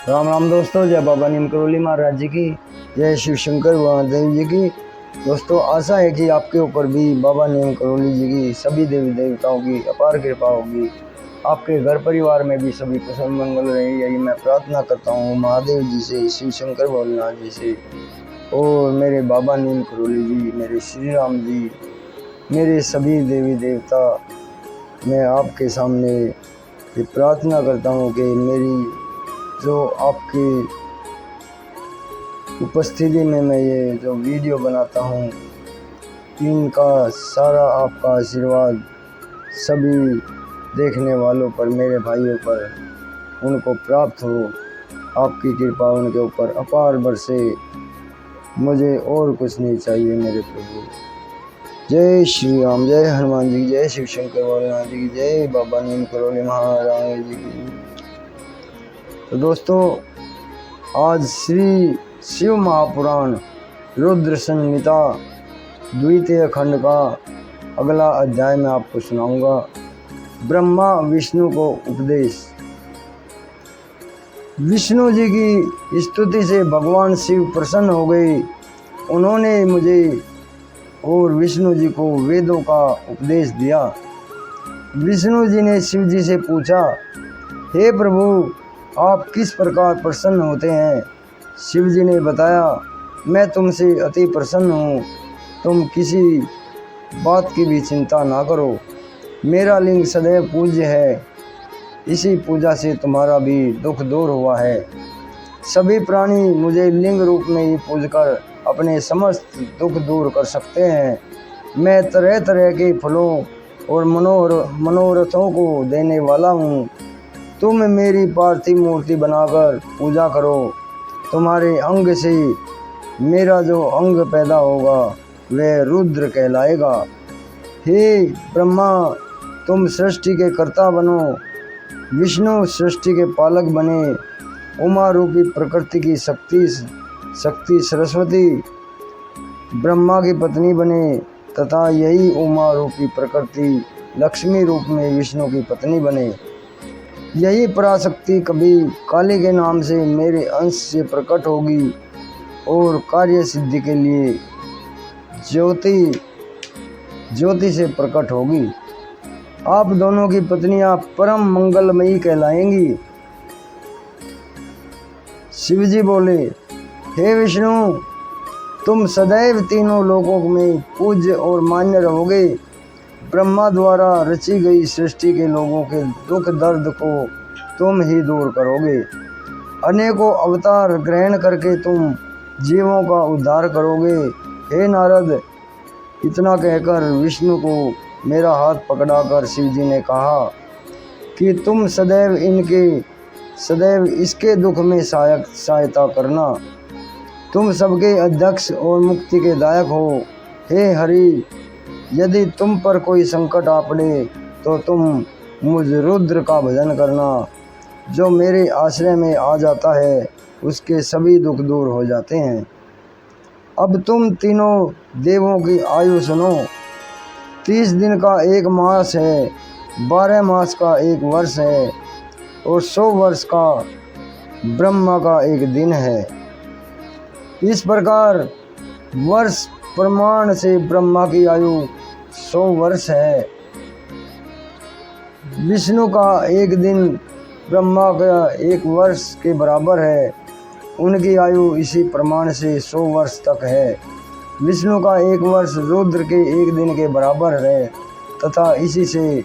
राम राम दोस्तों, जय बाबा नीम करोली महाराज जी की, जय शिव शंकर महादेव जी की। दोस्तों, आशा है कि आपके ऊपर भी बाबा नीम करोली जी की सभी देवी देवताओं की अपार कृपा होगी। आपके घर परिवार में भी सभी कुशल मंगल रहे, यही मैं प्रार्थना करता हूँ महादेव जी से, शिव शंकर भोलेनाथ जी से, और मेरे बाबा नीम करोली जी, मेरे श्री राम जी, मेरे सभी देवी देवता। मैं आपके सामने ये प्रार्थना करता हूँ कि मेरी जो आपकी उपस्थिति में मैं ये जो वीडियो बनाता हूँ, इनका सारा आपका आशीर्वाद सभी देखने वालों पर, मेरे भाइयों पर, उनको प्राप्त हो। आपकी कृपा उनके ऊपर अपार बरसे। मुझे और कुछ नहीं चाहिए मेरे प्रभु। जय श्री राम, जय हनुमान जी की, जय शिव शंकर भोलेनाथ जी की, जय बाबा नीम करोली महाराज जी की। तो दोस्तों, आज श्री शिव महापुराण रुद्र संहिता द्वितीय खंड का अगला अध्याय मैं आपको सुनाऊंगा। ब्रह्मा विष्णु को उपदेश। विष्णु जी की स्तुति से भगवान शिव प्रसन्न हो गए। उन्होंने मुझे और विष्णु जी को वेदों का उपदेश दिया। विष्णु जी ने शिव जी से पूछा, हे प्रभु, आप किस प्रकार प्रसन्न होते हैं? शिव जी ने बताया, मैं तुमसे अति प्रसन्न हूँ। तुम किसी बात की भी चिंता ना करो। मेरा लिंग सदैव पूज्य है। इसी पूजा से तुम्हारा भी दुख दूर हुआ है। सभी प्राणी मुझे लिंग रूप में ही पूजकर अपने समस्त दुख दूर कर सकते हैं। मैं तरह तरह के फलों और मनोरथों को देने वाला हूँ। तुम मेरी पार्थिव मूर्ति बनाकर पूजा करो। तुम्हारे अंग से मेरा जो अंग पैदा होगा वह रुद्र कहलाएगा। हे ब्रह्मा, तुम सृष्टि के कर्ता बनो। विष्णु सृष्टि के पालक बने। उमा रूपी प्रकृति की शक्ति सरस्वती ब्रह्मा की पत्नी बने तथा यही उमा रूपी प्रकृति लक्ष्मी रूप में विष्णु की पत्नी बने। यही पराशक्ति कभी काली के नाम से मेरे अंश से प्रकट होगी और कार्य सिद्धि के लिए ज्योति से प्रकट होगी। आप दोनों की पत्नियां परम मंगलमयी कहलाएंगी। शिव जी बोले, हे विष्णु, तुम सदैव तीनों लोकों में पूज्य और मान्य रहोगे। ब्रह्मा द्वारा रची गई सृष्टि के लोगों के दुख दर्द को तुम ही दूर करोगे। अनेकों अवतार ग्रहण करके तुम जीवों का उद्धार करोगे। हे नारद, इतना कहकर विष्णु को मेरा हाथ पकड़ाकर शिव जी ने कहा कि तुम सदैव इसके दुख में सहायता करना। तुम सबके अध्यक्ष और मुक्ति के दायक हो। हे हरि, यदि तुम पर कोई संकट आ पड़े तो तुम मुझ रुद्र का भजन करना। जो मेरे आश्रय में आ जाता है उसके सभी दुख दूर हो जाते हैं। अब तुम तीनों देवों की आयु सुनो। 30 दिन का एक मास है, 12 मास का एक वर्ष है और 100 वर्ष का ब्रह्मा का एक दिन है। इस प्रकार वर्ष प्रमाण से ब्रह्मा की आयु 100 वर्ष है। विष्णु का एक दिन ब्रह्मा का एक वर्ष के बराबर है। उनकी आयु इसी प्रमाण से 100 वर्ष तक है। विष्णु का एक वर्ष रुद्र के एक दिन के बराबर है तथा इसी से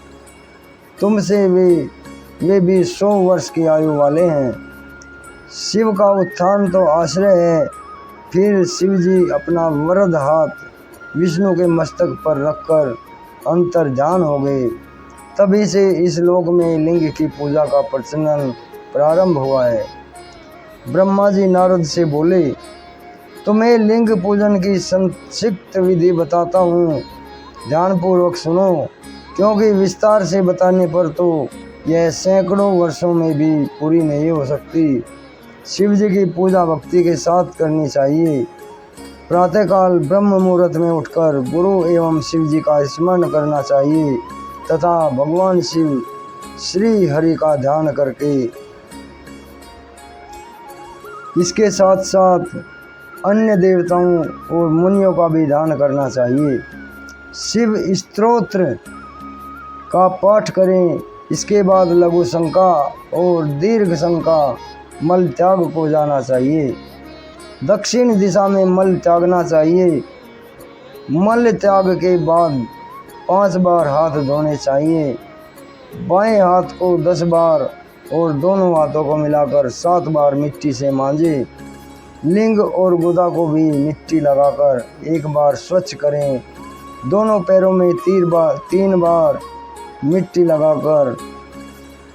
तुमसे वे भी 100 वर्ष की आयु वाले हैं। शिव का उत्थान तो आश्रय है। फिर शिव जी अपना वरद हाथ विष्णु के मस्तक पर रखकर अंतर्ध्यान हो गए। तभी से इस लोक में लिंग की पूजा का प्रचलन प्रारंभ हुआ है। ब्रह्मा जी नारद से बोले, तुम्हें लिंग पूजन की संक्षिप्त विधि बताता हूँ, ध्यानपूर्वक सुनो, क्योंकि विस्तार से बताने पर तो यह सैकड़ों वर्षों में भी पूरी नहीं हो सकती। शिव जी की पूजा भक्ति के साथ करनी चाहिए। प्रातःकाल ब्रह्म मुहूर्त में उठकर गुरु एवं शिव जी का स्मरण करना चाहिए तथा भगवान शिव श्री हरि का ध्यान करके इसके साथ साथ अन्य देवताओं और मुनियों का भी ध्यान करना चाहिए। शिव स्तोत्र का पाठ करें। इसके बाद लघु शंका और दीर्घ शंका मल त्याग को जाना चाहिए। दक्षिण दिशा में मल त्यागना चाहिए। मल त्याग के बाद 5 बार हाथ धोने चाहिए। बाएं हाथ को 10 बार और दोनों हाथों को मिलाकर 7 बार मिट्टी से मांजें। लिंग और गुदा को भी मिट्टी लगाकर 1 बार स्वच्छ करें। दोनों पैरों में 3 बार मिट्टी लगाकर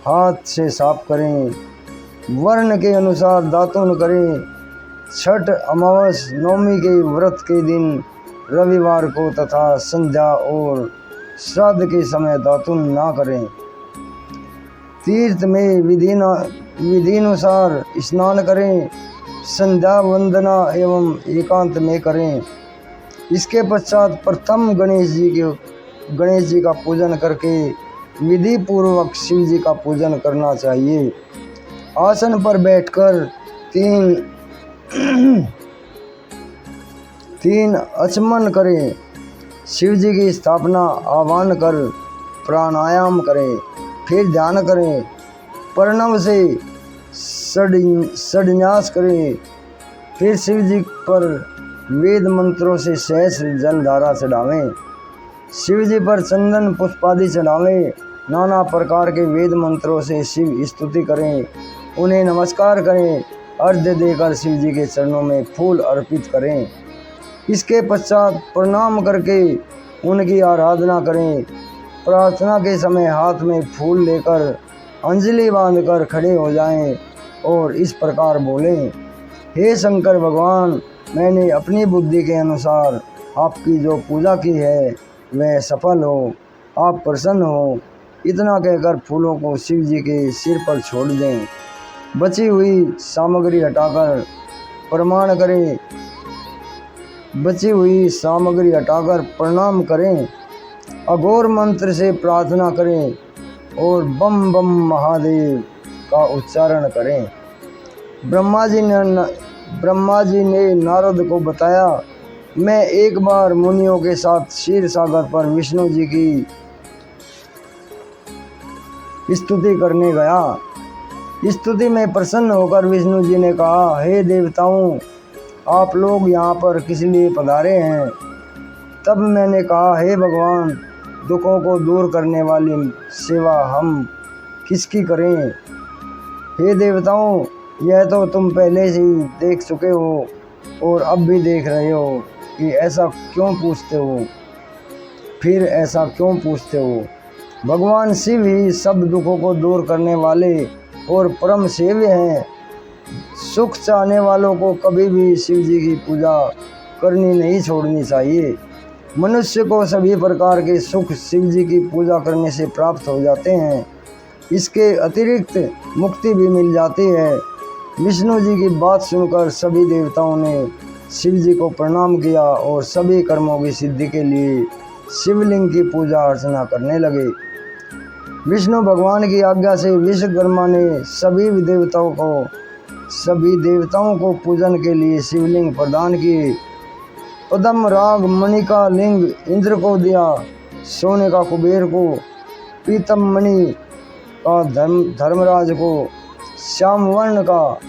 हाथ से साफ करें। वर्ण के अनुसार दातुन करें। छठ, अमावस, नवमी के व्रत के दिन रविवार को तथा संध्या और श्राद्ध के समय दातुन ना करें। तीर्थ में विधिनुसार स्नान करें। संध्या वंदना एवं एकांत में करें। इसके पश्चात प्रथम गणेश जी का पूजन करके विधि पूर्वक शिव जी का पूजन करना चाहिए। आसन पर बैठकर 3 आचमन करें। शिव जी की स्थापना आह्वान कर प्राणायाम करें। फिर ध्यान करें। प्रणव से षड्न्यास करें। फिर शिव जी पर वेद मंत्रों से सहस्र जलधारा चढ़ावें। शिव जी पर चंदन पुष्पादि चढ़ावें। नाना प्रकार के वेद मंत्रों से शिव स्तुति करें। उन्हें नमस्कार करें। अर्घ्य देकर शिव जी के चरणों में फूल अर्पित करें। इसके पश्चात प्रणाम करके उनकी आराधना करें। प्रार्थना के समय हाथ में फूल लेकर अंजलि बांधकर खड़े हो जाएं और इस प्रकार बोलें, हे शंकर भगवान, मैंने अपनी बुद्धि के अनुसार आपकी जो पूजा की है वह सफल हो, आप प्रसन्न हो। इतना कहकर फूलों को शिव जी के सिर पर छोड़ दें। बची हुई सामग्री हटाकर प्रणाम करें। अघोर मंत्र से प्रार्थना करें और बम बम महादेव का उच्चारण करें। ब्रह्मा जी ने नारद को बताया, मैं एक बार मुनियों के साथ क्षीर सागर पर विष्णु जी की स्तुति करने गया। स्तुति में प्रसन्न होकर विष्णु जी ने कहा, हे देवताओं, आप लोग यहाँ पर किस लिए पधारे हैं? तब मैंने कहा, हे भगवान, दुखों को दूर करने वाली सेवा हम किसकी करें? हे देवताओं, यह तो तुम पहले से ही देख चुके हो और अब भी देख रहे हो कि ऐसा क्यों पूछते हो? भगवान शिव ही सब दुखों को दूर करने वाले और परम सेव्य हैं। सुख चाहने वालों को कभी भी शिव जी की पूजा करनी नहीं छोड़नी चाहिए। मनुष्य को सभी प्रकार के सुख शिव जी की पूजा करने से प्राप्त हो जाते हैं। इसके अतिरिक्त मुक्ति भी मिल जाती है। विष्णु जी की बात सुनकर सभी देवताओं ने शिव जी को प्रणाम किया और सभी कर्मों की सिद्धि के लिए शिवलिंग की पूजा अर्चना करने लगे। विष्णु भगवान की आज्ञा से विश्वकर्मा ने सभी देवताओं को पूजन के लिए शिवलिंग प्रदान किए। पद्म राग मणि का लिंग इंद्र को दिया, सोने का कुबेर को, पीतम मणि का धर्मराज को, श्याम वर्ण का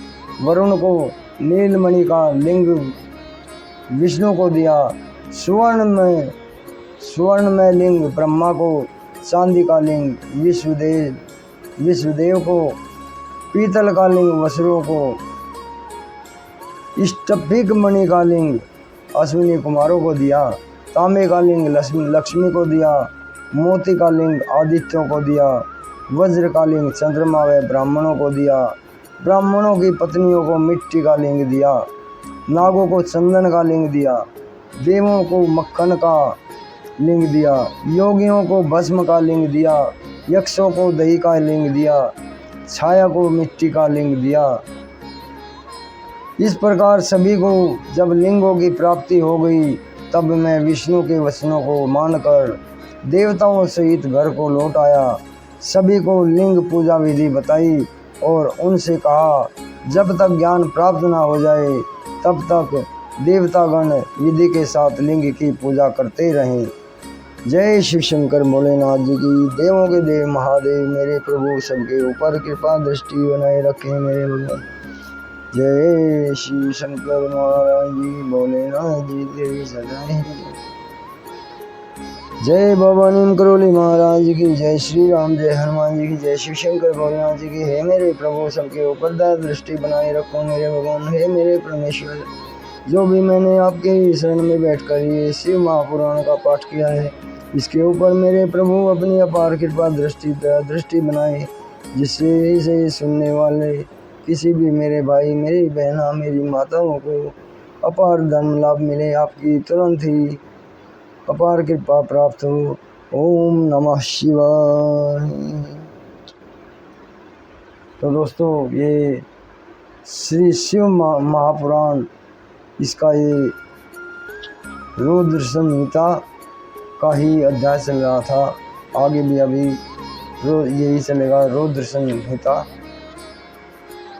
वरुण को, नीलमणि का लिंग विष्णु को दिया, स्वर्ण में लिंग ब्रह्मा को, चांदी का लिंग विश्वदेव को, पीतल का लिंग वसुरों को, स्फटिक मणि का लिंग अश्विनी कुमारों को दिया, तांबे का लिंग लक्ष्मी को दिया, मोती का लिंग आदित्यों को दिया, वज्र का लिंग चंद्रमा व ब्राह्मणों को दिया, ब्राह्मणों की पत्नियों को मिट्टी का लिंग दिया, नागों को चंदन का लिंग दिया, देवों को मक्खन का लिंग दिया, योगियों को भस्म का लिंग दिया, यक्षों को दही का लिंग दिया, छाया को मिट्टी का लिंग दिया। इस प्रकार सभी को जब लिंगों की प्राप्ति हो गई, तब मैं विष्णु के वचनों को मानकर देवताओं सहित घर को लौट आया। सभी को लिंग पूजा विधि बताई और उनसे कहा, जब तक ज्ञान प्राप्त न हो जाए तब तक देवतागण विधि के साथ लिंग की पूजा करते रहें। जय शिव शंकर भोलेनाथ जी की। देवों के देव महादेव मेरे प्रभु सबके ऊपर कृपा दृष्टि बनाए रखें मेरे भगवान। जय शिव शंकर महाराज जी, भोलेनाथ जी तेरी सदाएं। जय बाबा नीम करोली महाराज की जय। श्री राम जय हनुमान जी की जय। शिव शंकर भोलेनाथ जी की। हे मेरे प्रभु सबके ऊपर दया दृष्टि बनाए रखो मेरे भगवान। हे मेरे परमेश्वर, जो भी मैंने आपके शरण में बैठकर ये शिव महापुराण का पाठ किया है, इसके ऊपर मेरे प्रभु अपनी अपार कृपा दृष्टि बनाए, जिससे इसे सुनने वाले किसी भी मेरे भाई, मेरी बहना, मेरी माताओं को अपार धर्म लाभ मिले, आपकी तुरंत ही अपार कृपा प्राप्त हो। ओम नमः शिवाय। तो दोस्तों, ये श्री शिव महापुराण, इसका ये रुद्र संहिता का ही अध्याय चल रहा था। आगे भी अभी यही चलेगा, रुद्र संहिता।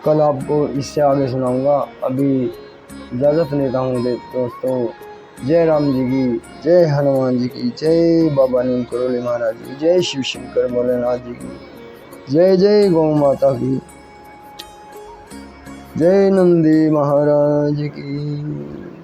कल आपको इससे आगे सुनाऊंगा। अभी इजाज़त लेता हूँ दोस्तों। जय राम जी की, जय हनुमान जी की, जय बाबा नीम करोली महाराज जी की, जय शिव शंकर भोलेनाथ जी की, जय जय गौ माता की, जय नंदी महाराज की।